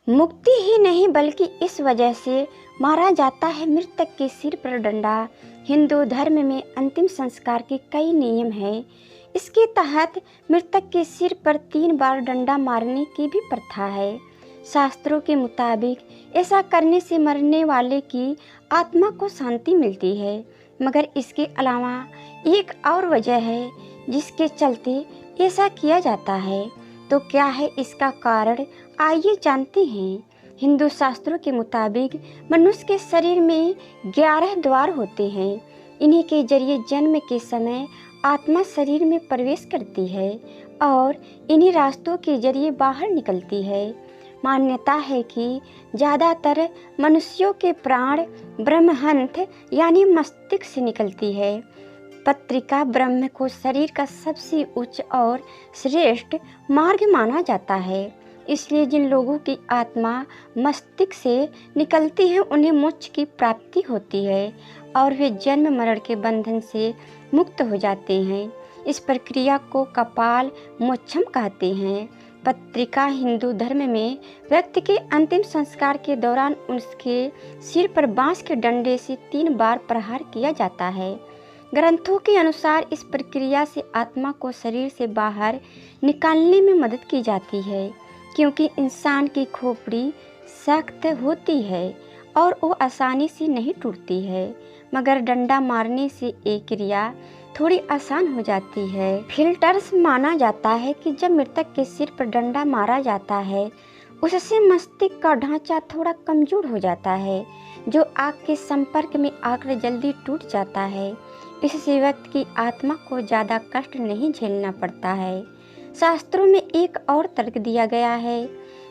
मुक्ति ही नहीं बल्कि इस वजह से मारा जाता है मृतक के सिर पर डंडा। हिंदू धर्म में अंतिम संस्कार के कई नियम हैं। इसके तहत मृतक के सिर पर 3 बार डंडा मारने की भी प्रथा है। शास्त्रों के मुताबिक ऐसा करने से मरने वाले की आत्मा को शांति मिलती है। मगर इसके अलावा एक और वजह है जिसके चलते ऐसा किया जाता है। तो क्या है इसका कारण, आइए जानते हैं। हिंदू शास्त्रों के मुताबिक मनुष्य के शरीर में 11 द्वार होते हैं। इन्हीं के जरिए जन्म के समय आत्मा शरीर में प्रवेश करती है और इन्हीं रास्तों के जरिए बाहर निकलती है। मान्यता है कि ज़्यादातर मनुष्यों के प्राण ब्रह्महंत यानी मस्तिष्क से निकलती है। पत्रिका ब्रह्म को शरीर का सबसे उच्च और श्रेष्ठ मार्ग माना जाता है। इसलिए जिन लोगों की आत्मा मस्तिष्क से निकलती है उन्हें मोक्ष की प्राप्ति होती है और वे जन्म मरण के बंधन से मुक्त हो जाते हैं। इस प्रक्रिया को कपाल मोक्षम कहते हैं। पत्रिका हिंदू धर्म में व्यक्ति के अंतिम संस्कार के दौरान उसके सिर पर बांस के डंडे से 3 बार प्रहार किया जाता है। ग्रंथों के अनुसार इस प्रक्रिया से आत्मा को शरीर से बाहर निकालने में मदद की जाती है, क्योंकि इंसान की खोपड़ी सख्त होती है और वो आसानी से नहीं टूटती है। मगर डंडा मारने से ये क्रिया थोड़ी आसान हो जाती है। फिल्टर्स माना जाता है कि जब मृतक के सिर पर डंडा मारा जाता है उससे मस्तिष्क का ढांचा थोड़ा कमजोर हो जाता है, जो आग के संपर्क में आकर जल्दी टूट जाता है। इससे व्यक्ति की आत्मा को ज़्यादा कष्ट नहीं झेलना पड़ता है। शास्त्रों में एक और तर्क दिया गया है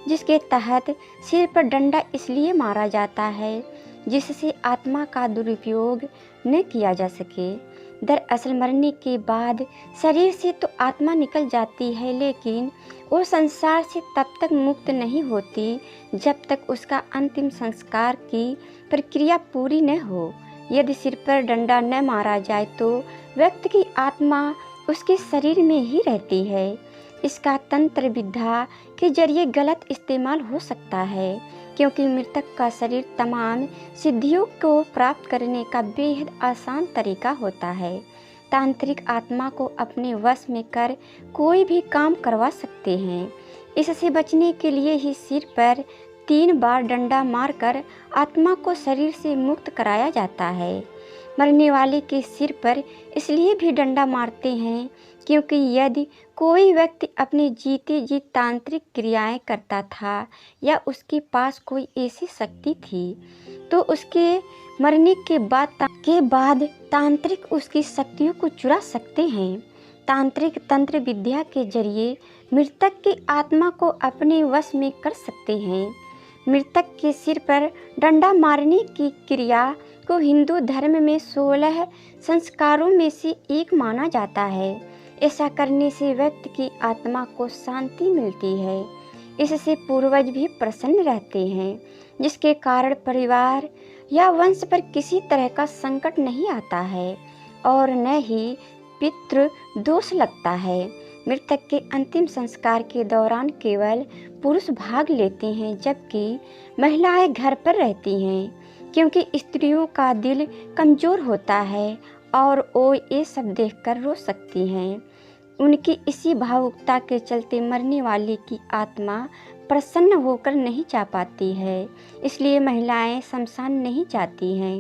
जिसके तहत सिर पर डंडा इसलिए मारा जाता है जिससे आत्मा का दुरुपयोग न किया जा सके। दरअसल मरने के बाद शरीर से तो आत्मा निकल जाती है, लेकिन वो संसार से तब तक मुक्त नहीं होती जब तक उसका अंतिम संस्कार की प्रक्रिया पूरी न हो। यदि सिर पर डंडा न मारा जाए तो व्यक्ति की आत्मा उसके शरीर में ही रहती है। इसका तंत्र विद्या के जरिए गलत इस्तेमाल हो सकता है, क्योंकि मृतक का शरीर तमाम सिद्धियों को प्राप्त करने का बेहद आसान तरीका होता है। तांत्रिक आत्मा को अपने वश में कर कोई भी काम करवा सकते हैं। इससे बचने के लिए ही सिर पर 3 बार डंडा मारकर आत्मा को शरीर से मुक्त कराया जाता है। मरने वाले के सिर पर इसलिए भी डंडा मारते हैं क्योंकि यदि कोई व्यक्ति अपने जीते जी तांत्रिक क्रियाएं करता था या उसके पास कोई ऐसी शक्ति थी तो उसके मरने के बाद तांत्रिक उसकी शक्तियों को चुरा सकते हैं। तांत्रिक तंत्र विद्या के जरिए मृतक की आत्मा को अपने वश में कर सकते हैं। मृतक के सिर पर डंडा मारने की क्रिया को हिंदू धर्म में 16 संस्कारों में से एक माना जाता है। ऐसा करने से व्यक्ति की आत्मा को शांति मिलती है। इससे पूर्वज भी प्रसन्न रहते हैं, जिसके कारण परिवार या वंश पर किसी तरह का संकट नहीं आता है और न ही पितृ दोष लगता है। मृतक के अंतिम संस्कार के दौरान केवल पुरुष भाग लेते हैं, जबकि महिलाएं घर पर रहती हैं, क्योंकि स्त्रियों का दिल कमज़ोर होता है और वो ये सब देखकर रो सकती हैं। उनकी इसी भावुकता के चलते मरने वाले की आत्मा प्रसन्न होकर नहीं जा पाती है, इसलिए महिलाएं शमशान नहीं जाती हैं।